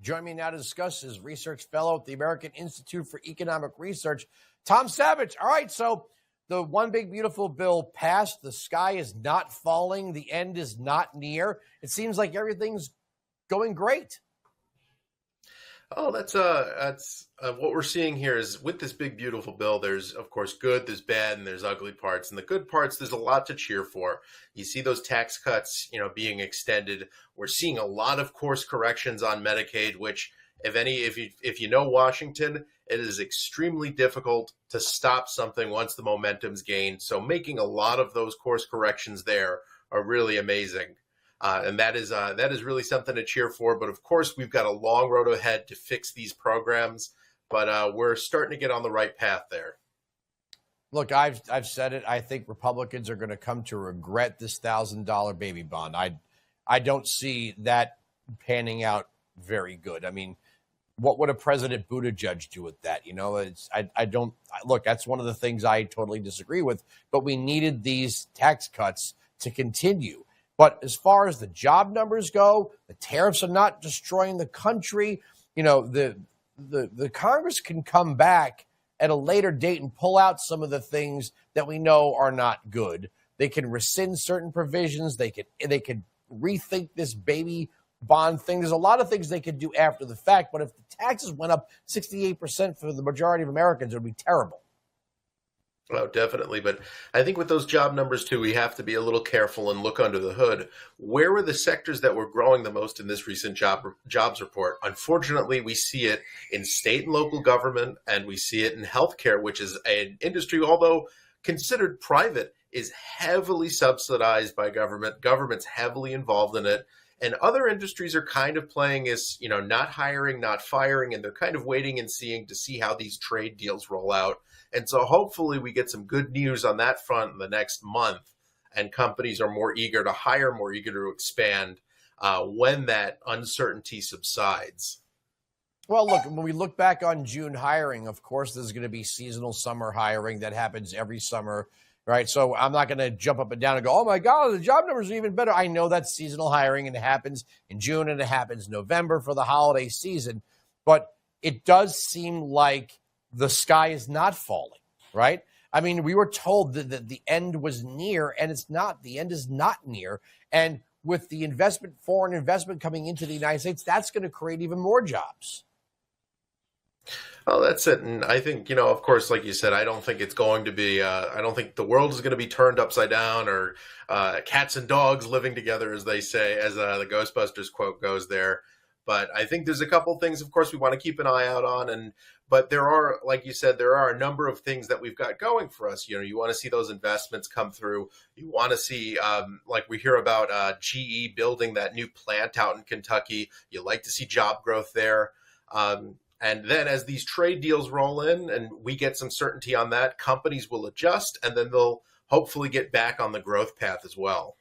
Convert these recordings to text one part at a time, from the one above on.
Join me now to discuss his research fellow at the American Institute for Economic Research, Tom Savidge. All right, so the one big beautiful bill passed. The sky is not falling. The end is not near. It seems like everything's going great. Oh, that's what we're seeing here is with this big, beautiful bill, there's, of course, good, there's bad, and there's ugly parts. And the good parts, there's a lot to cheer for. You see those tax cuts, being extended. We're seeing a lot of course corrections on Medicaid, which if you know Washington, it is extremely difficult to stop something once the momentum's gained. So making a lot of those course corrections there are really amazing. And that is really something to cheer for. But of course, we've got a long road ahead to fix these programs. But we're starting to get on the right path there. Look, I've said it. I think Republicans are going to come to regret this $1,000 baby bond. I don't see that panning out very good. I mean, what would a President Buttigieg do with that? Look, that's one of the things I totally disagree with. But we needed these tax cuts to continue. But as far as the job numbers go, the tariffs are not destroying the country. The Congress can come back at a later date and pull out some of the things that we know are not good. They can rescind certain provisions. They could rethink this baby bond thing. There's a lot of things they could do after the fact. But if the taxes went up 68% for the majority of Americans, it would be terrible. Oh, definitely. But I think with those job numbers, too, we have to be a little careful and look under the hood. Where were the sectors that were growing the most in this recent jobs report? Unfortunately, we see it in state and local government, and we see it in healthcare, which is an industry, although considered private, is heavily subsidized by government. Government's heavily involved in it. And other industries are kind of playing as, not hiring, not firing, and they're kind of waiting and seeing to see how these trade deals roll out. And so hopefully we get some good news on that front in the next month, and companies are more eager to hire, more eager to expand when that uncertainty subsides. Well, look, when we look back on June hiring, of course, there's going to be seasonal summer hiring that happens every summer, right? So I'm not going to jump up and down and go, oh, my God, the job numbers are even better. I know that's seasonal hiring, and it happens in June, and it happens November for the holiday season. But it does seem like the sky is not falling, right? I mean, we were told that the end was near, and it's not. The end is not near. And with the foreign investment coming into the United States, that's going to create even more jobs. Oh, that's it. And I think, of course, like you said, I don't think it's going to be, I don't think the world is going to be turned upside down or cats and dogs living together, as they say, as the Ghostbusters quote goes there. But I think there's a couple things, of course, we want to keep an eye out on. But there are, like you said, there are a number of things that we've got going for us. You want to see those investments come through. You want to see, like we hear about GE building that new plant out in Kentucky. You like to see job growth there. And then as these trade deals roll in and we get some certainty on that, companies will adjust, and then they'll hopefully get back on the growth path as well.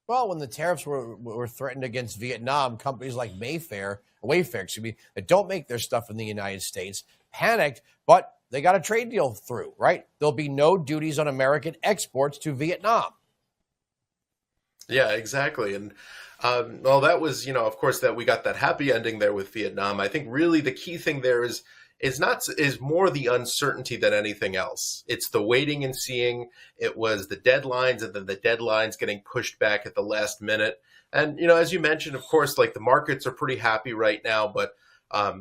Well, when the tariffs were threatened against Vietnam, companies like Wayfair, that don't make their stuff in the United States, panicked, but they got a trade deal through, right? There'll be no duties on American exports to Vietnam. Yeah, exactly. And well, that was, of course, that we got that happy ending there with Vietnam. I think really the key thing there is more the uncertainty than anything else. It's the waiting and seeing. It was the deadlines, and then the deadlines getting pushed back at the last minute. And, as you mentioned, of course, like the markets are pretty happy right now, but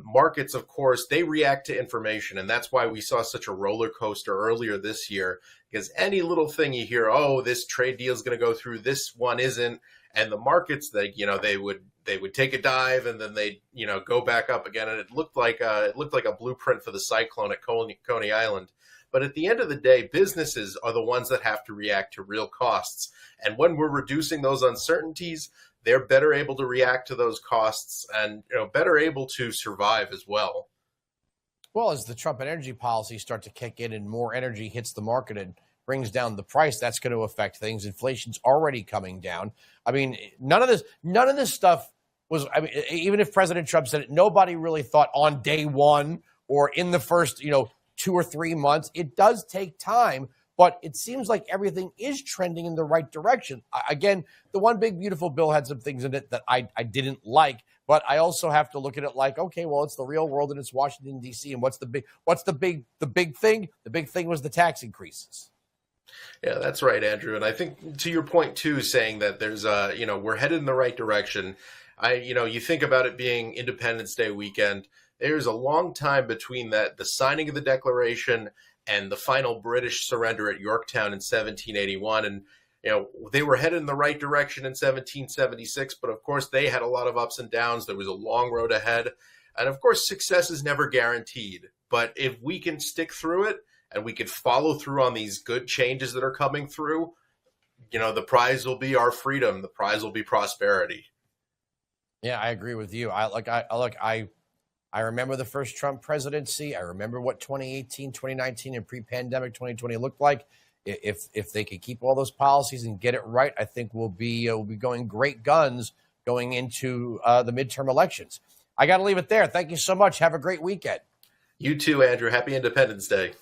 markets, of course, they react to information. And that's why we saw such a roller coaster earlier this year, because any little thing you hear, oh, this trade deal is going to go through, this one isn't. And the markets, they would take a dive, and then they go back up again, and it looked like a blueprint for the cyclone at Coney Island. But at the end of the day, businesses are the ones that have to react to real costs, and when we're reducing those uncertainties, they're better able to react to those costs and better able to survive as well. Well, as the Trump energy policies start to kick in and more energy hits the market and brings down the price, that's going to affect things. Inflation's already coming down. I mean, none of this stuff was, even if President Trump said it, nobody really thought on day one or in the first, 2 or 3 months. It does take time, but it seems like everything is trending in the right direction. Again, the one big beautiful bill had some things in it that I didn't like, But I also have to look at it like, okay, well, it's the real world and it's Washington, D.C. And what's the big thing? The big thing was the tax increases. Yeah, that's right, Andrew. And I think to your point too, saying that there's we're headed in the right direction. You think about it being Independence Day weekend. There's a long time between the signing of the Declaration and the final British surrender at Yorktown in 1781. And they were headed in the right direction in 1776, but of course they had a lot of ups and downs. There was a long road ahead. And of course, success is never guaranteed. But if we can stick through it and we can follow through on these good changes that are coming through, the prize will be our freedom. The prize will be prosperity. Yeah, I agree with you. I remember the first Trump presidency. I remember what 2018, 2019, and pre-pandemic 2020 looked like. If they could keep all those policies and get it right, I think we'll be going great guns going into the midterm elections. I got to leave it there. Thank you so much. Have a great weekend. You too, Andrew. Happy Independence Day.